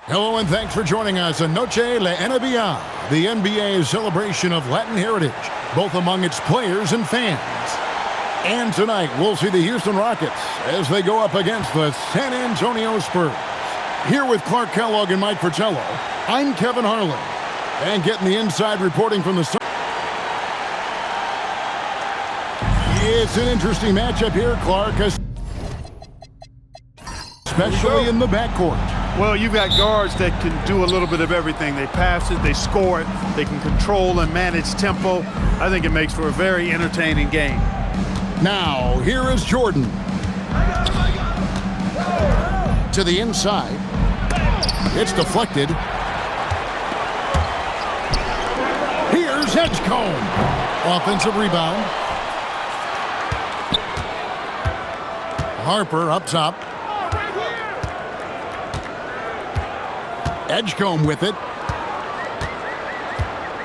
Hello and thanks for joining us on Noche La NBA, the NBA's celebration of Latin heritage, both among its players and fans. And tonight, we'll see the Houston Rockets as they go up against the San Antonio Spurs. Here with Clark Kellogg and Mike Fratello, I'm Kevin Harlan. And getting the inside reporting from the Sun. It's an interesting matchup here, Clark, especially in the backcourt. Well, you've got guards that can do a little bit of everything. They pass it, they score it, they can control and manage tempo. I think it makes for a very entertaining game. Now, here is Jordan. To the inside. It's deflected. Here's Edgecombe. Offensive rebound. Harper up top. Edgecombe with it.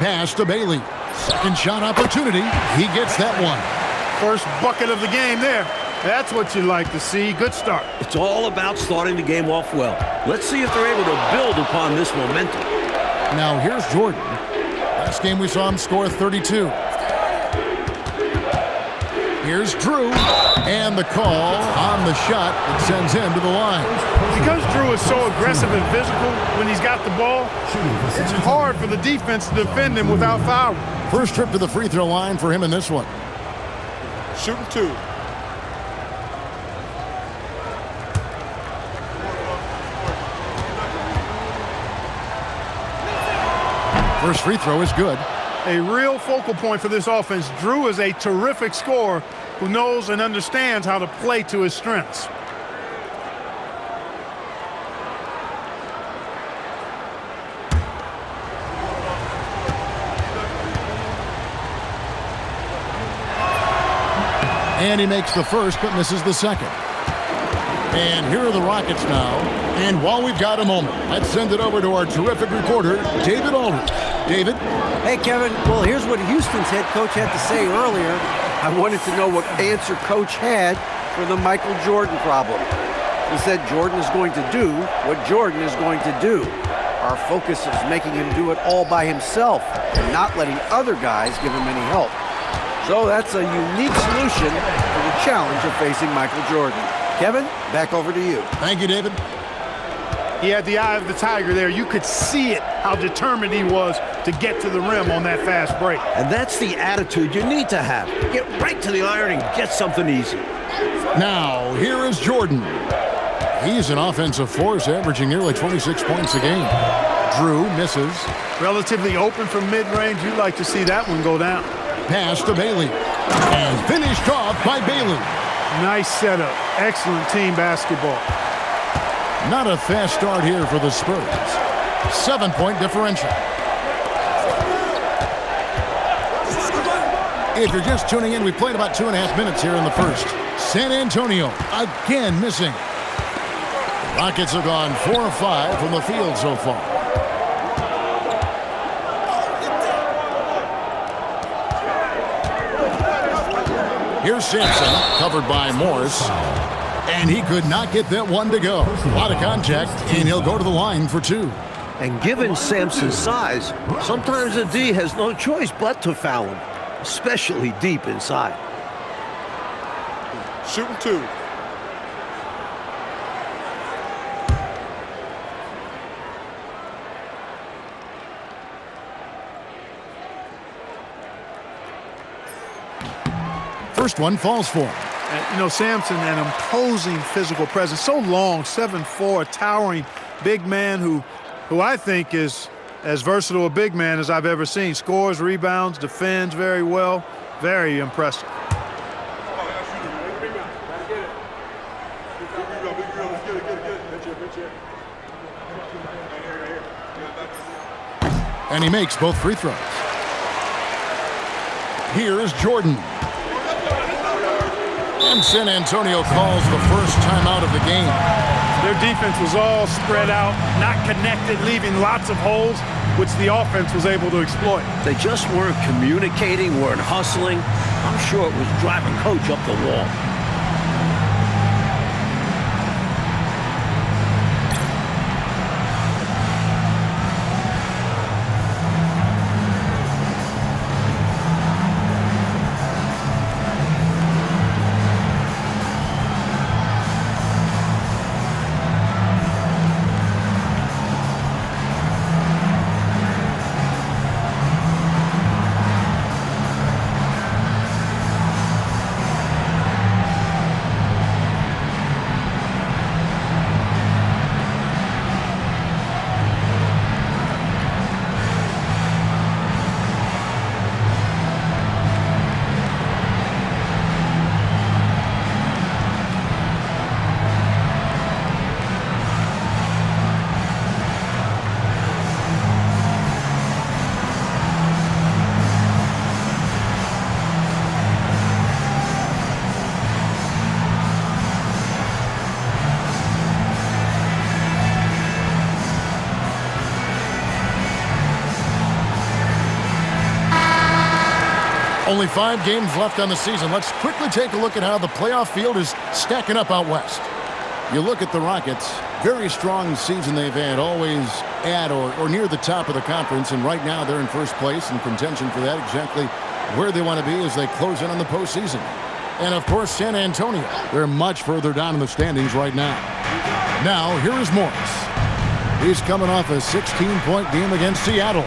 Pass to Bailey. Second shot opportunity. He gets that one. First bucket of the game there. That's what you like to see. Good start. It's all about starting the game off well. Let's see if they're able to build upon this momentum. Now here's Jordan. Last game we saw him score 32. Here's Drew. And the call on the shot that sends him to the line. Because Drew is so aggressive and physical when he's got the ball, it's hard for the defense to defend him without fouling. First trip to the free throw line for him in this one. Shooting two. First free throw is good. A real focal point for this offense. Drew is a terrific scorer who knows and understands how to play to his strengths. And he makes the first, but misses the second. And here are the Rockets now. And while we've got a moment, let's send it over to our terrific reporter, David Aldridge. David? Hey, Kevin. Well, here's what Houston's head coach had to say earlier. I wanted to know what answer coach had for the Michael Jordan problem. He said Jordan is going to do what Jordan is going to do. Our focus is making him do it all by himself and not letting other guys give him any help. So that's a unique solution for the challenge of facing Michael Jordan. Kevin, back over to you. Thank you, David. He had the eye of the tiger there. You could see it, how determined he was to get to the rim on that fast break. And that's the attitude you need to have. Get right to the iron and get something easy. Now, here is Jordan. He's an offensive force, averaging nearly 26 points a game. Drew misses. Relatively open from mid-range. You'd like to see that one go down. Pass to Bailey. And finished off by Bailey. Nice setup. Excellent team basketball. Not a fast start here for the Spurs. 7-point differential. If you're just tuning in, we played about 2.5 minutes here in the first. San Antonio again missing. The Rockets have gone 4 of 5 from the field so far. Here's Sampson, covered by Morris. And he could not get that one to go. A lot of contact, and he'll go to the line for two. And given Sampson's size, sometimes the D has no choice but to foul him, especially deep inside. Shooting two. First one falls for him. And, you know, Sampson, an imposing physical presence. So long, 7'4", towering big man who I think is as versatile a big man as I've ever seen. Scores, rebounds, defends very well. Very impressive. And he makes both free throws. Here is Jordan. And San Antonio calls the first timeout of the game. Their defense was all spread out, not connected, leaving lots of holes, which the offense was able to exploit. They just weren't communicating, weren't hustling. I'm sure it was driving coach up the wall. Only 5 games left on the season. Let's quickly take a look at how the playoff field is stacking up out west. You look at the Rockets, very strong season they've had, always at or near the top of the conference, and right now they're in first place in contention for that, exactly where they want to be as they close in on the postseason. And, of course, San Antonio. They're much further down in the standings right now. Now, here is Morris. He's coming off a 16-point game against Seattle.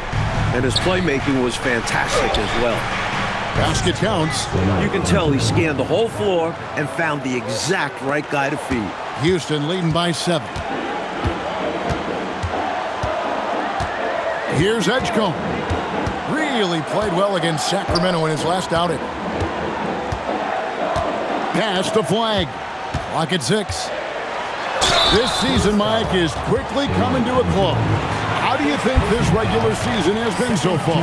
And his playmaking was fantastic as well. Basket counts. You can tell he scanned the whole floor and found the exact right guy to feed. Houston leading by 7. Here's Edgecombe. Really played well against Sacramento in his last outing. Pass to Flag. Clock at 6. This season, Mike, is quickly coming to a close. How do you think this regular season has been so far?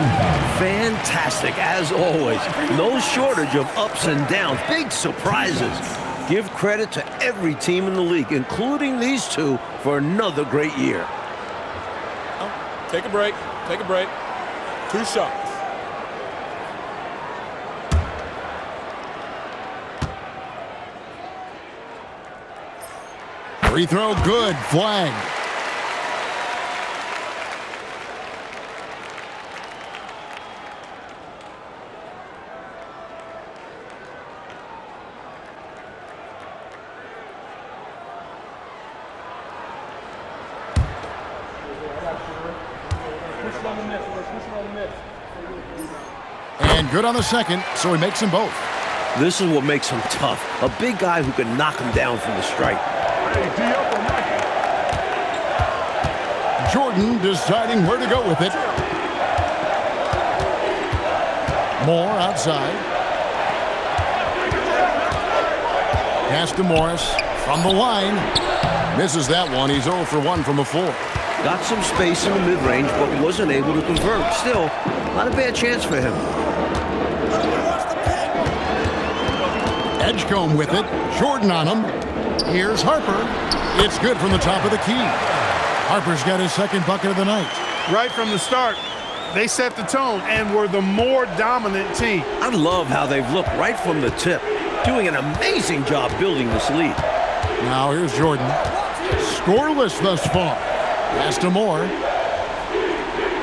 Fantastic, as always. No shortage of ups and downs. Big surprises. Give credit to every team in the league, including these two, for another great year. Take a break. Take a break. 2 shots. Free throw good. Flag. And good on the second, so he makes them both. This is what makes him tough. A big guy who can knock him down from the strike. Jordan deciding where to go with it. Moore outside. Pass to Morris from the line. Misses that one. He's 0 for 1 from the floor. Got some space in the mid-range, but wasn't able to convert. Still, not a bad chance for him. Edgecombe with it. Jordan on him. Here's Harper. It's good from the top of the key. Harper's got his second bucket of the night. Right from the start, they set the tone and were the more dominant team. I love how they've looked right from the tip, doing an amazing job building this lead. Now here's Jordan. Scoreless thus far. Pass to Moore.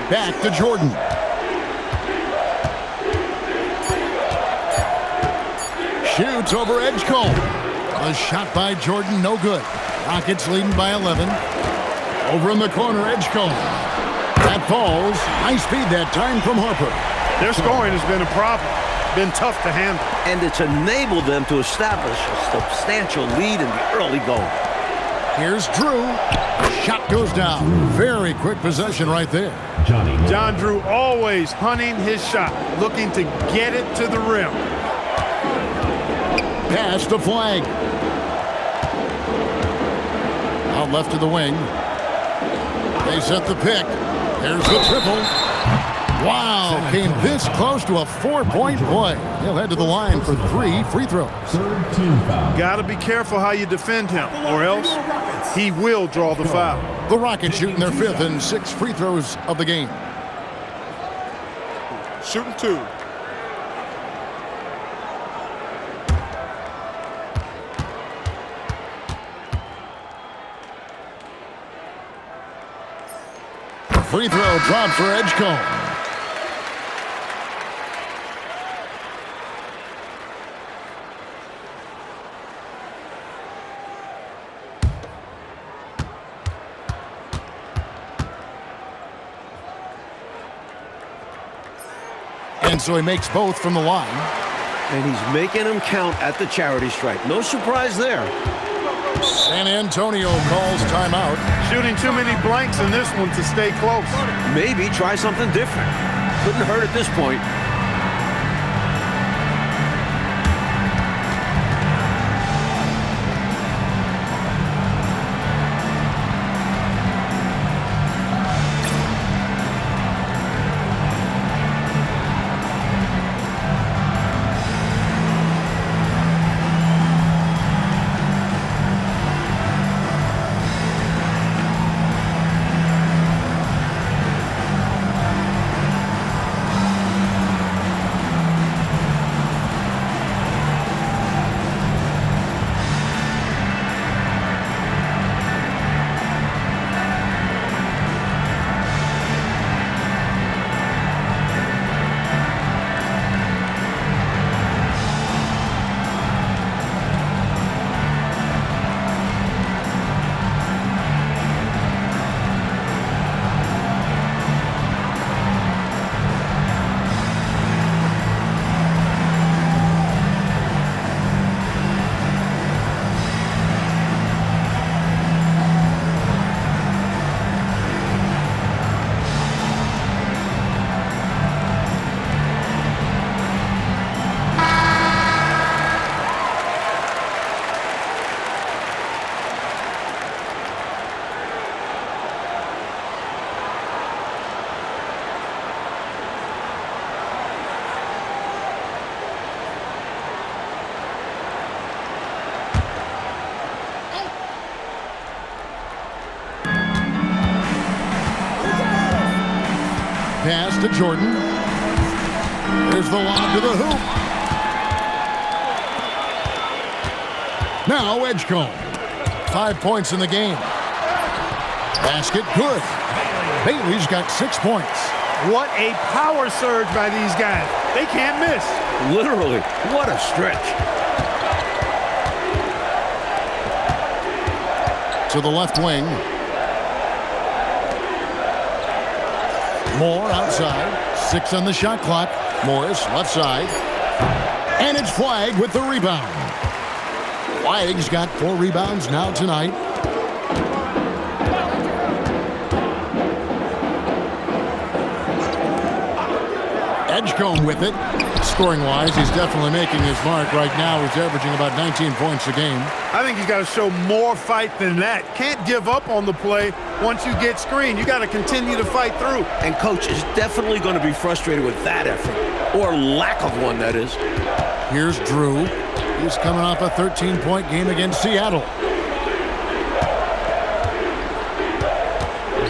Back to Jordan. Shoots over Edgecombe. A shot by Jordan, no good. Rockets leading by 11. Over in the corner, Edgecombe. That falls. High speed that time from Harper. Their scoring has been a problem. Been tough to handle. And it's enabled them to establish a substantial lead in the early going. Here's Drew. Shot goes down. Very quick possession right there. John Drew always hunting his shot, looking to get it to the rim. Pass to Flag. Out left to the wing. They set the pick. There's the triple. Wow, came this close to a 4-point play. He'll head to the line for 3 free throws. Got to be careful how you defend him, or else he will draw the foul. The Rockets shooting their 5th and 6th free throws of the game. Shooting 2. Free throw dropped for Edgecombe. And so he makes both from the line. And he's making them count at the charity stripe. No surprise there. San Antonio calls timeout. Shooting too many blanks in this one to stay close. Maybe try something different. Couldn't hurt at this point. pass to Jordan. Here's the lob to the hoop. Now Edgecombe. 5 points in the game. Basket good. Bailey's got 6 points. What a power surge by these guys. They can't miss. Literally, what a stretch. To the left wing. Moore outside. 6 on the shot clock. Morris left side. And it's Flagg with the rebound. Flagg's got 4 rebounds now tonight. Edgecombe with it. Scoring-wise, he's definitely making his mark. Right now, he's averaging about 19 points a game. I think he's got to show more fight than that. Can't give up on the play once you get screened. You got to continue to fight through. And Coach is definitely going to be frustrated with that effort, or lack of one, that is. Here's Drew. He's coming off a 13-point game against Seattle.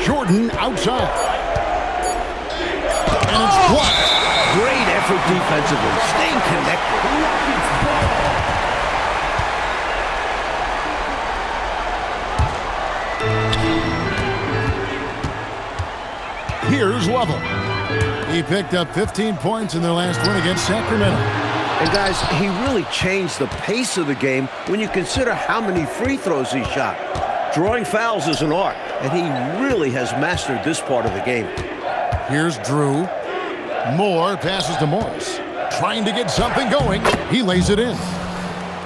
Jordan outside. And it's blocked. Great effort defensively, staying connected. Here's Lovell. He picked up 15 points in their last win against Sacramento. And guys, he really changed the pace of the game when you consider how many free throws he shot. Drawing fouls is an art, and he really has mastered this part of the game. Here's Drew. Moore passes to Morris. Trying to get something going. He lays it in.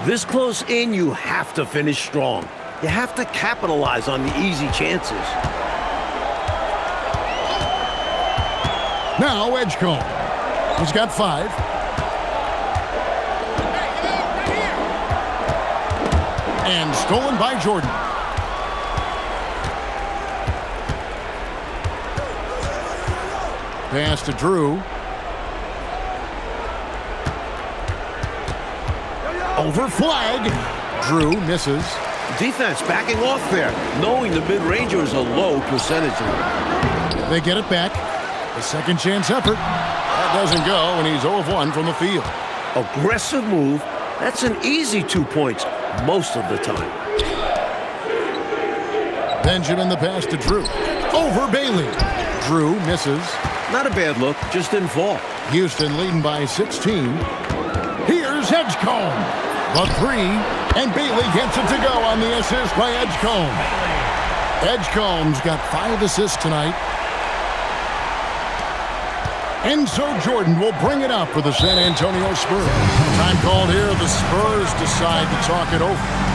This close in, you have to finish strong. You have to capitalize on the easy chances. Now Edgecombe. He's got 5. And stolen by Jordan. Pass to Drew. Over Flagg. Drew misses. Defense backing off there, knowing the mid-ranger is a low percentage. They get it back. A second chance effort. That doesn't go, and he's 0 of 1 from the field. Aggressive move. That's an easy 2 points most of the time. Benjamin the pass to Drew. Over Bailey. Drew misses. Not a bad look, just didn't fall. Houston leading by 16. Here's Edgecombe. The 3, and Bailey gets it to go on the assist by Edgecombe. Edgecombe's got 5 assists tonight. And so Jordan will bring it up for the San Antonio Spurs. Time called here. The Spurs decide to talk it over.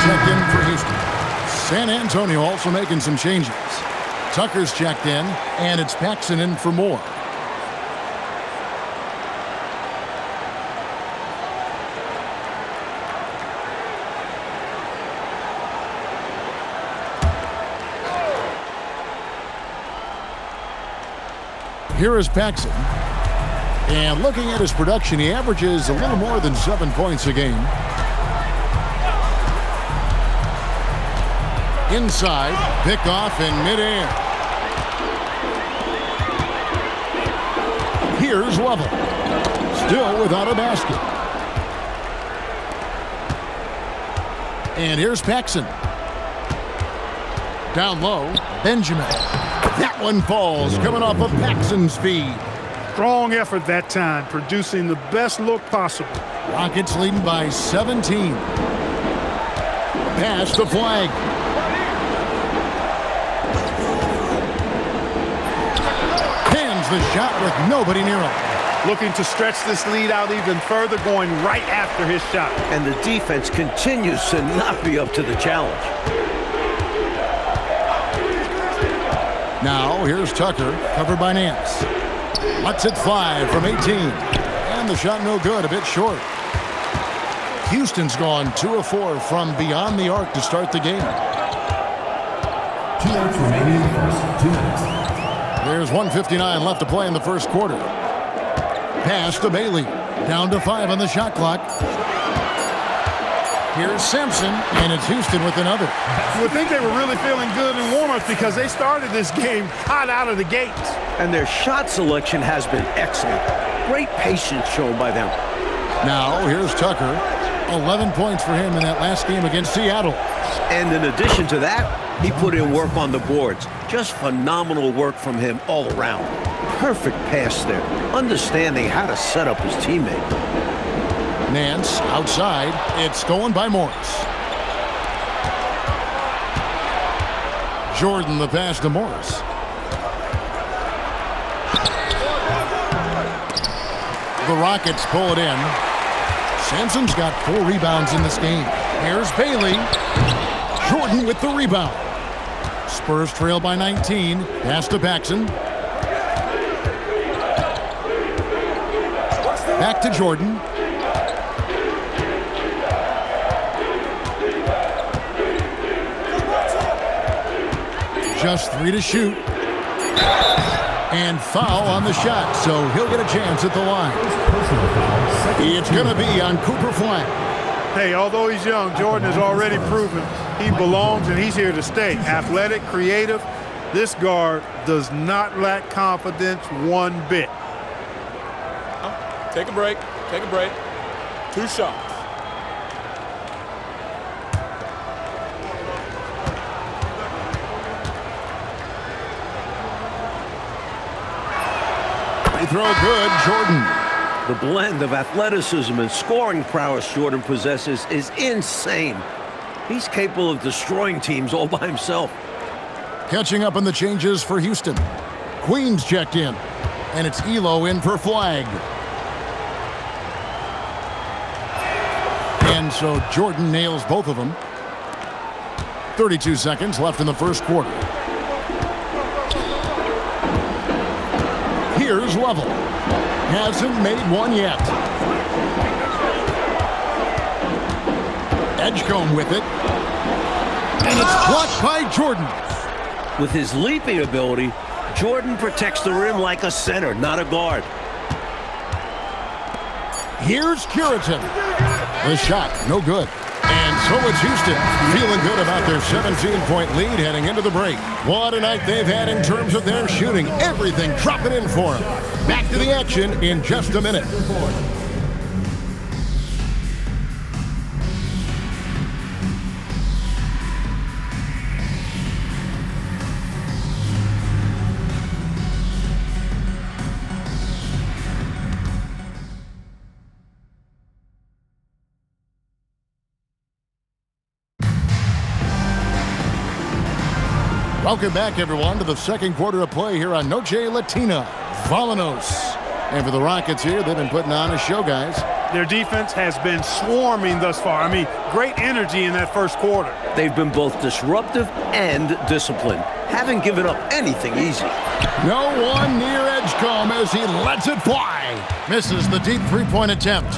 Checked in for Houston. San Antonio also making some changes. Tucker's checked in, and it's Paxson in for Moore. Here is Paxson. And looking at his production, he averages a little more than 7 points a game. Inside, pick off in midair. Here's Lovell. Still without a basket. And here's Paxson. Down low, Benjamin. That one falls, coming off of Paxson's speed. Strong effort that time, producing the best look possible. Rockets leading by 17. Pass to Flag. Hands the shot with nobody near him. Looking to stretch this lead out even further, going right after his shot. And the defense continues to not be up to the challenge. Now, here's Tucker, covered by Nance. Lets it fly from 18. And the shot no good, a bit short. Houston's gone 2 of 4 from beyond the arc to start the game. 2 minutes remaining in the first. 2 minutes. There's 1:59 left to play in the first quarter. Pass to Bailey. Down to 5 on the shot clock. Here's Simpson, and it's Houston with another. You would think they were really feeling good in warm-ups because they started this game hot out of the gates. And their shot selection has been excellent. Great patience shown by them. Now, here's Tucker. 11 points for him in that last game against Seattle. And in addition to that, he put in work on the boards. Just phenomenal work from him all around. Perfect pass there, understanding how to set up his teammate. Nance outside. It's stolen by Morris. Jordan the pass to Morris. The Rockets pull it in. Sampson's got 4 rebounds in this game. Here's Bailey. Jordan with the rebound. Spurs trail by 19. Pass to Paxson. Back to Jordan. Just 3 to shoot. And foul on the shot, so he'll get a chance at the line. It's going to be on Cooper Flag. Hey, although he's young, Jordan has already proven he belongs and he's here to stay. Athletic, creative. This guard does not lack confidence one bit. Take a break. Take a break. 2 shots. They throw good, Jordan. The blend of athleticism and scoring prowess Jordan possesses is insane. He's capable of destroying teams all by himself. Catching up on the changes for Houston. Queens checked in, and it's Elo in for Flag. And so Jordan nails both of them. 32 seconds left in the first quarter. Here's Lovell. Hasn't made one yet. Edgecombe with it. And it's blocked by Jordan. With his leaping ability, Jordan protects the rim like a center, not a guard. Here's Curitan. The shot, no good. And so it's Houston, feeling good about their 17-point lead heading into the break. What a night they've had in terms of their shooting. Everything dropping in for them. Back to the action in just a minute. Welcome back, everyone, to the second quarter of play here on Noche Latina, Volanos. And for the Rockets here, they've been putting on a show, guys. Their defense has been swarming thus far. I mean, great energy in that first quarter. They've been both disruptive and disciplined. Haven't given up anything easy. No one near Edgecombe as he lets it fly. Misses the deep three-point attempt.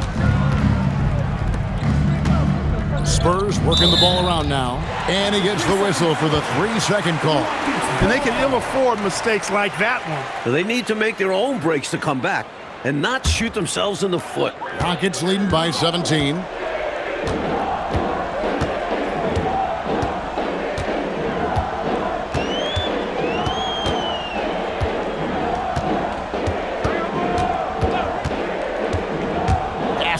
Spurs working the ball around now. And he gets the whistle for the 3-second call. And they can ill afford mistakes like that one. They need to make their own breaks to come back and not shoot themselves in the foot. Rockets leading by 17.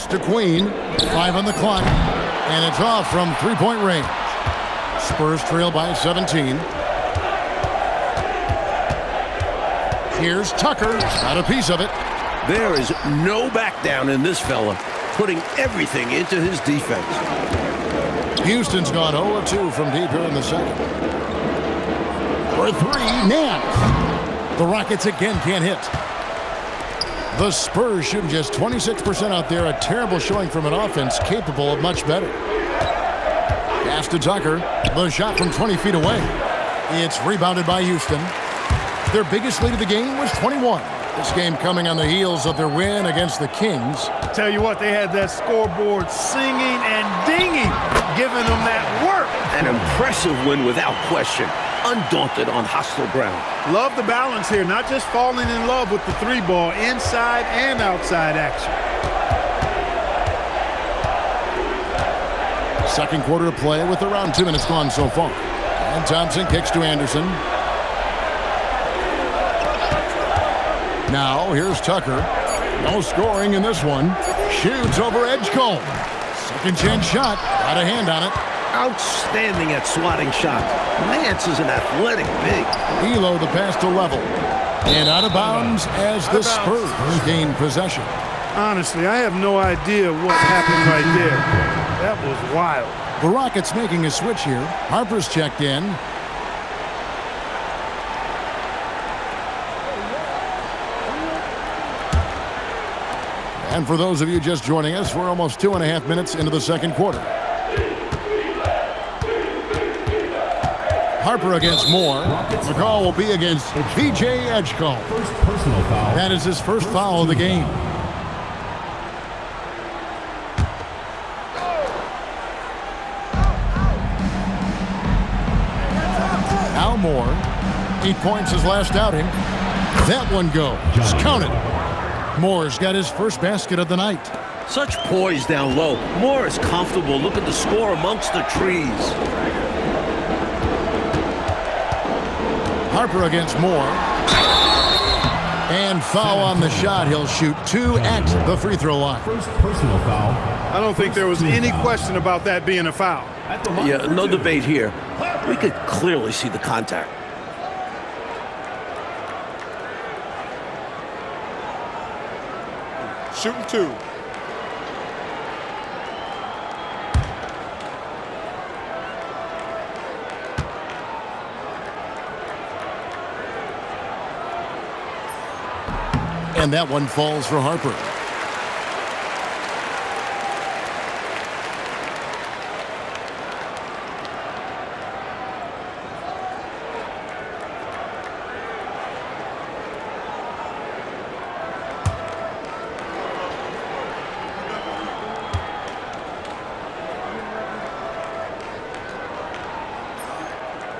Pass to Queen. 5 on the clock. And it's off from three-point range. Spurs trail by 17. Here's Tucker. Got a piece of it. There is no back down in this fella, putting everything into his defense. Houston's gone 0-2 from deep here in the second. For 3, Nance. The Rockets again can't hit. The Spurs shooting just 26% out there. A terrible showing from an offense capable of much better. Pass to Tucker. The shot from 20 feet away. It's rebounded by Houston. Their biggest lead of the game was 21. This game coming on the heels of their win against the Kings. Tell you what, they had that scoreboard singing and dinging, giving them that work. An impressive win without question. Undaunted on hostile ground. Love the balance here, not just falling in love with the 3-ball, inside and outside action. Second quarter of play with around 2 minutes gone so far. And Thompson kicks to Anderson. Now, here's Tucker. No scoring in this one. Shoots over Edgecombe. Second chance shot. Got a hand on it. Outstanding at swatting shots. Nance is an athletic big. Elo the pass to Level. And out of bounds as the Spurs gain possession. Honestly, I have no idea what happened right there. That was wild. The Rockets making a switch here. Harper's checked in. And for those of you just joining us, we're almost 2.5 minutes into the second quarter. Harper against Moore. The call will be against B.J. Edgecombe. First personal foul. That is his first foul of the game. Al Moore, 8 points his last outing. That one goes. Count it. Moore's got his first basket of the night. Such poise down low. Moore is comfortable. Look at the score amongst the trees. Harper against Moore. And foul on the shot. He'll shoot 2 at the free throw line. First personal foul. I don't think there was any question about that being a foul. Yeah, no debate here. We could clearly see the contact. Shooting 2. And that one falls for Harper.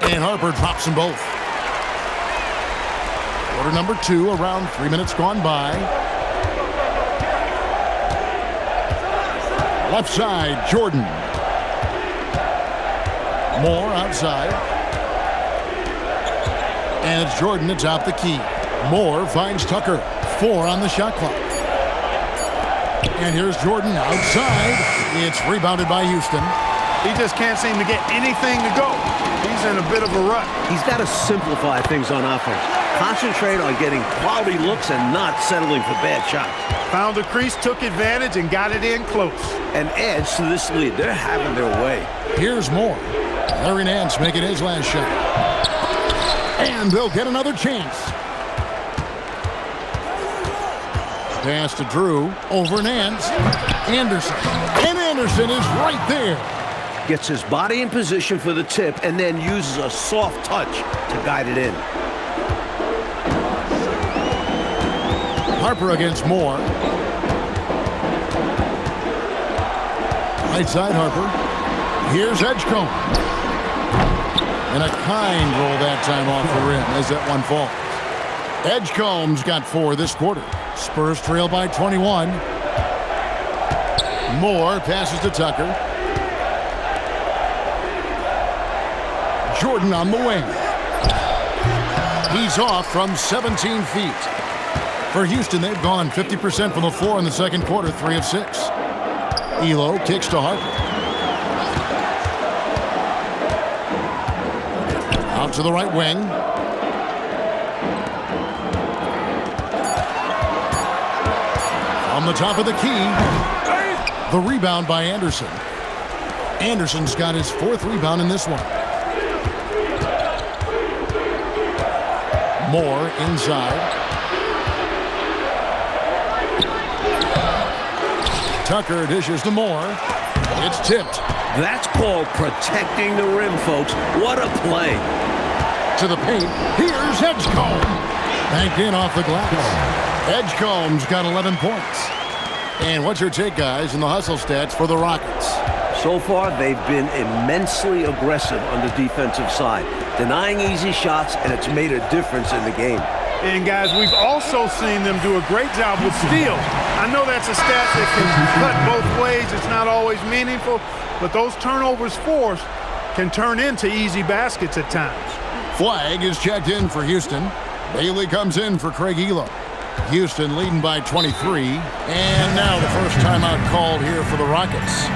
And Harper drops them both. Quarter number 2, around 3 minutes gone by. Left side, Jordan. Moore outside. And it's Jordan to top the key. Moore finds Tucker. 4 on the shot clock. And here's Jordan outside. It's rebounded by Houston. He just can't seem to get anything to go. He's in a bit of a rut. He's got to simplify things on offense. Concentrate on getting quality looks and not settling for bad shots. Found a crease, took advantage, and got it in close. An edge to this lead. They're having their way. Here's Moore. Larry Nance making his last shot. And they'll get another chance. Pass to Drew. Over Nance. Anderson. And Anderson is right there. Gets his body in position for the tip and then uses a soft touch to guide it in. Harper against Moore. Right side Harper. Here's Edgecombe. And a kind roll that time off the rim as that one falls. Edgecombe's got 4 this quarter. Spurs trail by 21. Moore passes to Tucker. Jordan on the wing. He's off from 17 feet. For Houston, they've gone 50% from the floor in the second quarter, 3 of 6. Elo kicks to Harper. Out to the right wing. On the top of the key. The rebound by Anderson. Anderson's got his 4th rebound in this one. Moore inside. Tucker dishes to Moore. It's tipped. That's called protecting the rim, folks. What a play. To the paint. Here's Edgecombe. Banked in off the glass. Edgecombe's got 11 points. And what's your take, guys, in the hustle stats for the Rockets? So far, they've been immensely aggressive on the defensive side, denying easy shots, and it's made a difference in the game. And, guys, we've also seen them do a great job with steals. I know that's a stat that can cut both ways. It's not always meaningful, but those turnovers forced can turn into easy baskets at times. Flag is checked in for Houston. Bailey comes in for Craig Elo. Houston leading by 23. And now the first timeout called here for the Rockets.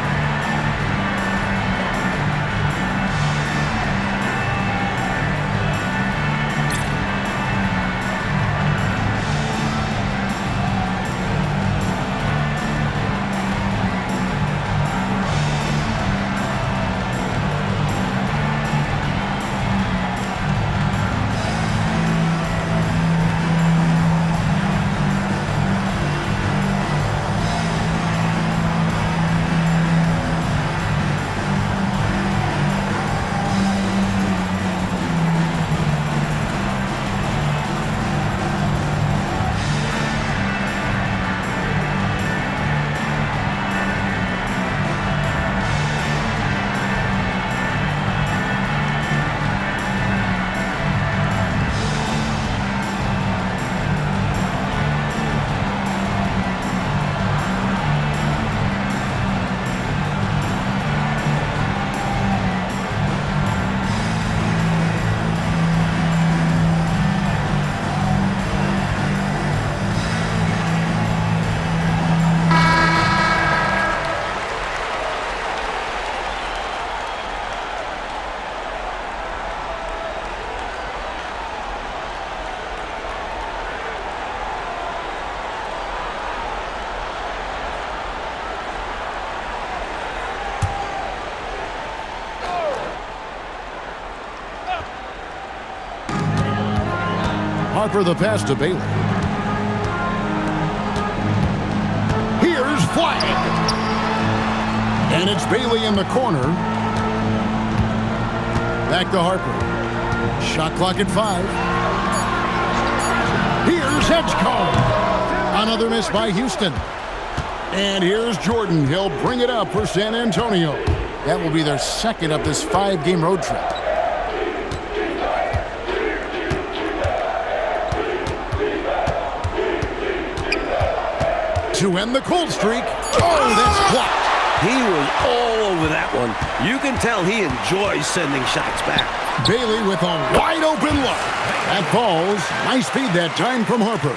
Harper the pass to Bailey. Here's Flag. And it's Bailey in the corner. Back to Harper. Shot clock at 5. Here's Edgecombe. Another miss by Houston. And here's Jordan. He'll bring it up for San Antonio. That will be their second of this 5-game road trip. To end the cold streak. Oh, that's blocked. He was all over that one. You can tell he enjoys sending shots back. Bailey with a wide open look. That falls. Nice feed that time from Harper.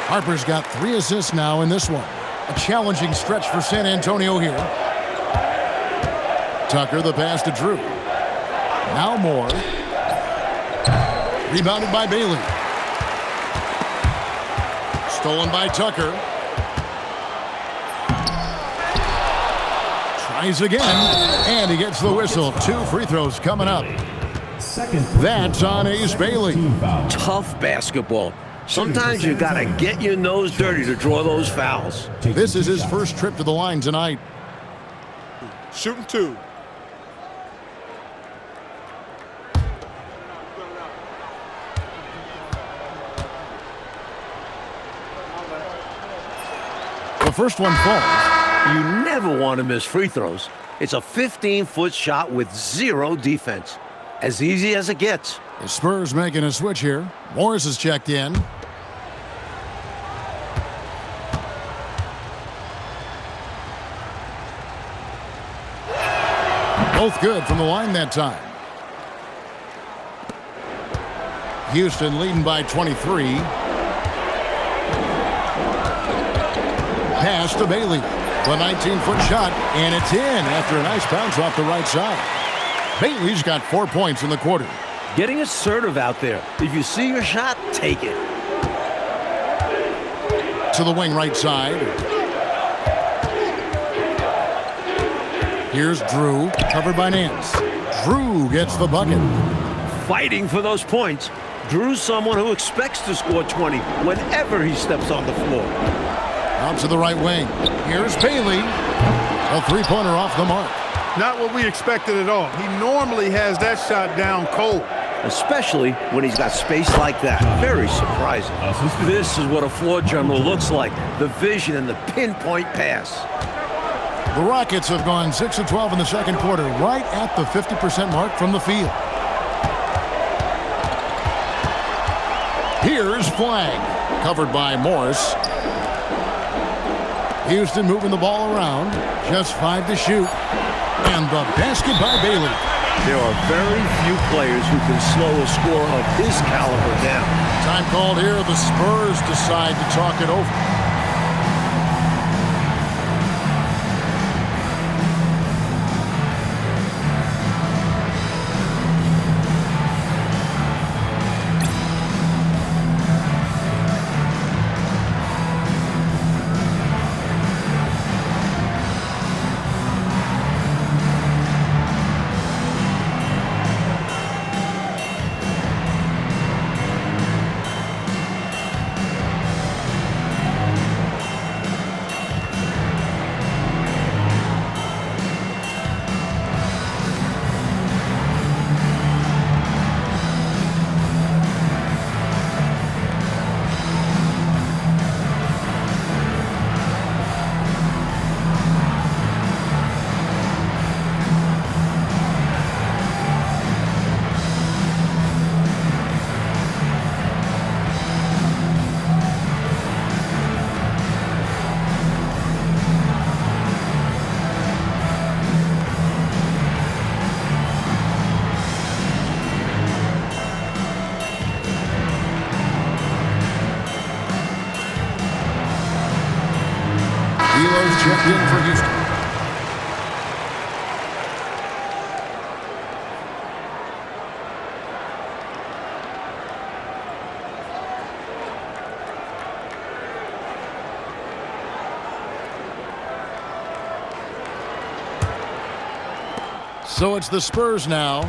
Harper's got 3 assists now in this one. A challenging stretch for San Antonio here. Tucker the pass to Drew. Now Moore. Rebounded by Bailey. Stolen by Tucker. Tries again, and he gets the whistle. 2 free throws coming up. That's on Ace Bailey. Tough basketball. Sometimes you got to get your nose dirty to draw those fouls. This is his first trip to the line tonight. Shooting 2. The first one falls. You never want to miss free throws. It's a 15-foot shot with 0 defense. As easy as it gets. The Spurs making a switch here. Morris is checked in. Both good from the line that time. Houston leading by 23. Pass to Bailey. The 19-foot shot, and it's in after a nice bounce off the right side. Bailey's got 4 points in the quarter. Getting assertive out there. If you see your shot, take it. To the wing right side. Here's Drew, covered by Nance. Drew gets the bucket. Fighting for those points. Drew's someone who expects to score 20 whenever he steps on the floor. Out to the right wing. Here's Bailey. A three-pointer off the mark. Not what we expected at all. He normally has that shot down cold. Especially when he's got space like that. Very surprising. This is what a floor general looks like. The vision and the pinpoint pass. The Rockets have gone 6 of 12 in the second quarter, right at the 50% mark from the field. Here's Flagg, covered by Morris. Houston moving the ball around. Just 5 to shoot. And the basket by Bailey. There are very few players who can slow a score of his caliber down. Time called here. The Spurs decide to talk it over. Elo's checked in for Houston. So it's the Spurs now.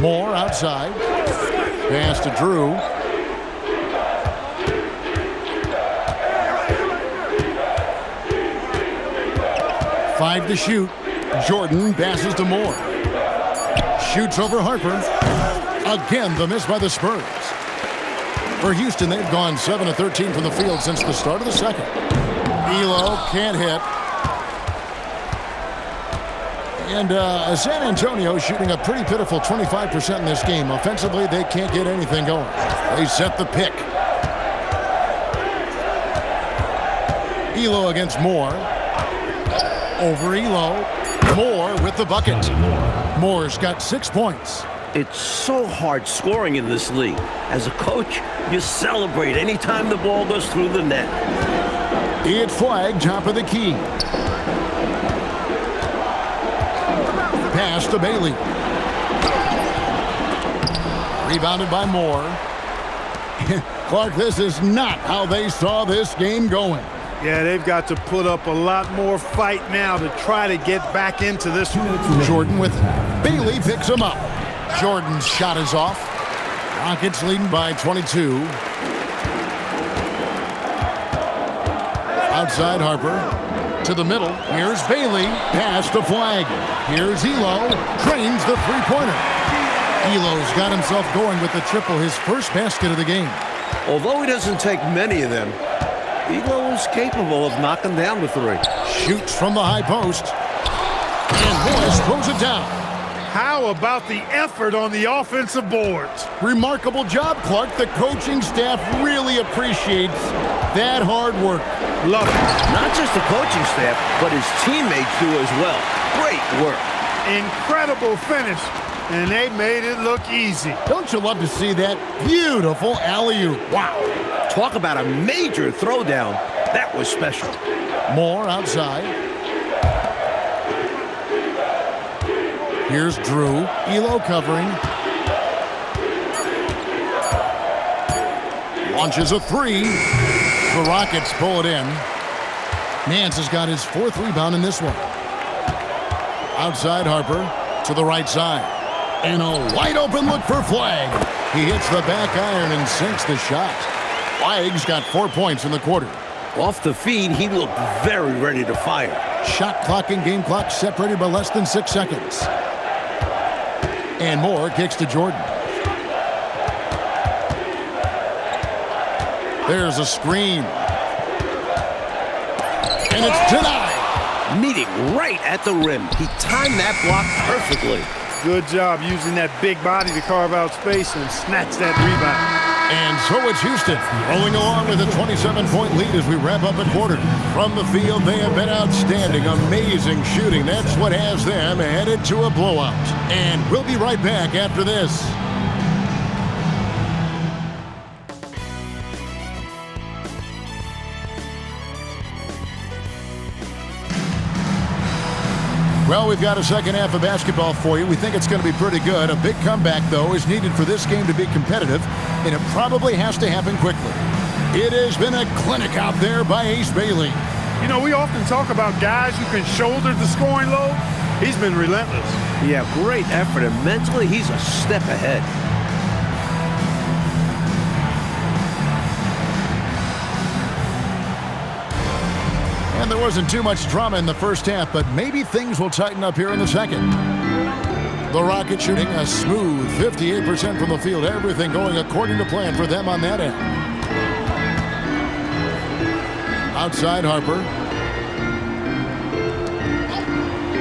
Moore outside. Pass to Drew. Five to shoot. Jordan passes to Moore. Shoots over Harper. Again, the miss by the Spurs. For Houston, they've gone 7 of 13 from the field since the start of the second. Elo can't hit. And San Antonio shooting a pretty pitiful 25% in this game. Offensively, they can't get anything going. They set the pick. Elo against Moore. Over Elo. Moore with the bucket. Moore's got 6 points. It's so hard scoring in this league. As a coach, you celebrate anytime the ball goes through the net. It's Flagg, top of the key. Pass to Bailey. Rebounded by Moore. Clark, this is not how they saw this game going. Yeah, they've got to put up a lot more fight now to try to get back into this one. Jordan with Bailey picks him up. Jordan's shot is off. Rockets leading by 22. Outside Harper. To the middle. Here's Bailey. Pass to Flagg. Here's Elo. Drains the three-pointer. Elo's got himself going with the triple, his first basket of the game. Although he doesn't take many of them, Elo is capable of knocking down the three. Shoots from the high post. And Morris throws it down. How about the effort on the offensive boards? Remarkable job, Clark. The coaching staff really appreciates that hard work. Love it. Not just the coaching staff, but his teammates do as well. Great work. Incredible finish, and they made it look easy. Don't you love to see that? Beautiful alley-oop. Wow. Talk about a major throwdown. That was special. Moore outside. Here's Drew. Elo covering. Launches a three. The Rockets pull it in. Nance has got his 4th rebound in this one. Outside Harper to the right side. And a wide open look for Flagg. He hits the back iron and sinks the shot. Flagg's got 4 points in the quarter. Off the feed, he looked very ready to fire. Shot clock and game clock separated by less than 6 seconds. And Moore kicks to Jordan. There's a screen. And it's denied. Meeting right at the rim. He timed that block perfectly. Good job using that big body to carve out space and snatch that rebound. And so it's Houston rolling along with a 27-point lead as we wrap up the quarter. From the field, they have been outstanding. Amazing shooting. That's what has them headed to a blowout. And we'll be right back after this. Well, we've got a second half of basketball for you. We think it's going to be pretty good. A big comeback, though, is needed for this game to be competitive, and it probably has to happen quickly. It has been a clinic out there by Ace Bailey. You know, we often talk about guys who can shoulder the scoring load. He's been relentless. Yeah, great effort, and mentally, he's a step ahead. And there wasn't too much drama in the first half, but maybe things will tighten up here in the second. The Rockets shooting a smooth 58% from the field. Everything going according to plan for them on that end. Outside Harper.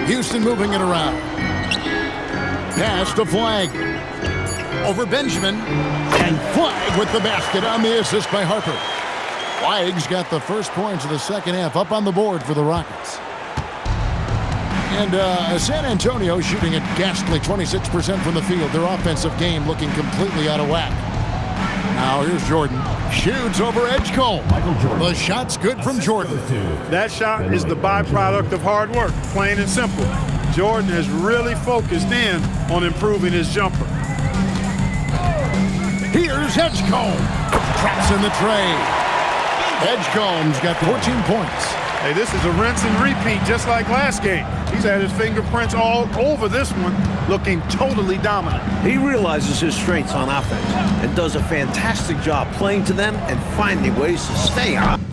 Houston moving it around. Pass to Flagg. Over Benjamin. And Flagg with the basket on the assist by Harper. Flagg's got the first points of the second half up on the board for the Rockets. And San Antonio shooting a ghastly 26% from the field. Their offensive game looking completely out of whack. Now here's Jordan. Shoots over Edgecombe. The shot's good from Jordan. That shot is the byproduct of hard work, plain and simple. Jordan has really focused in on improving his jumper. Here's Edgecombe. Traps in the tray. Edgecombe's got 14 points. Hey, this is a rinse and repeat just like last game. He's had his fingerprints all over this one, looking totally dominant. He realizes his strengths on offense and does a fantastic job playing to them and finding ways to stay on.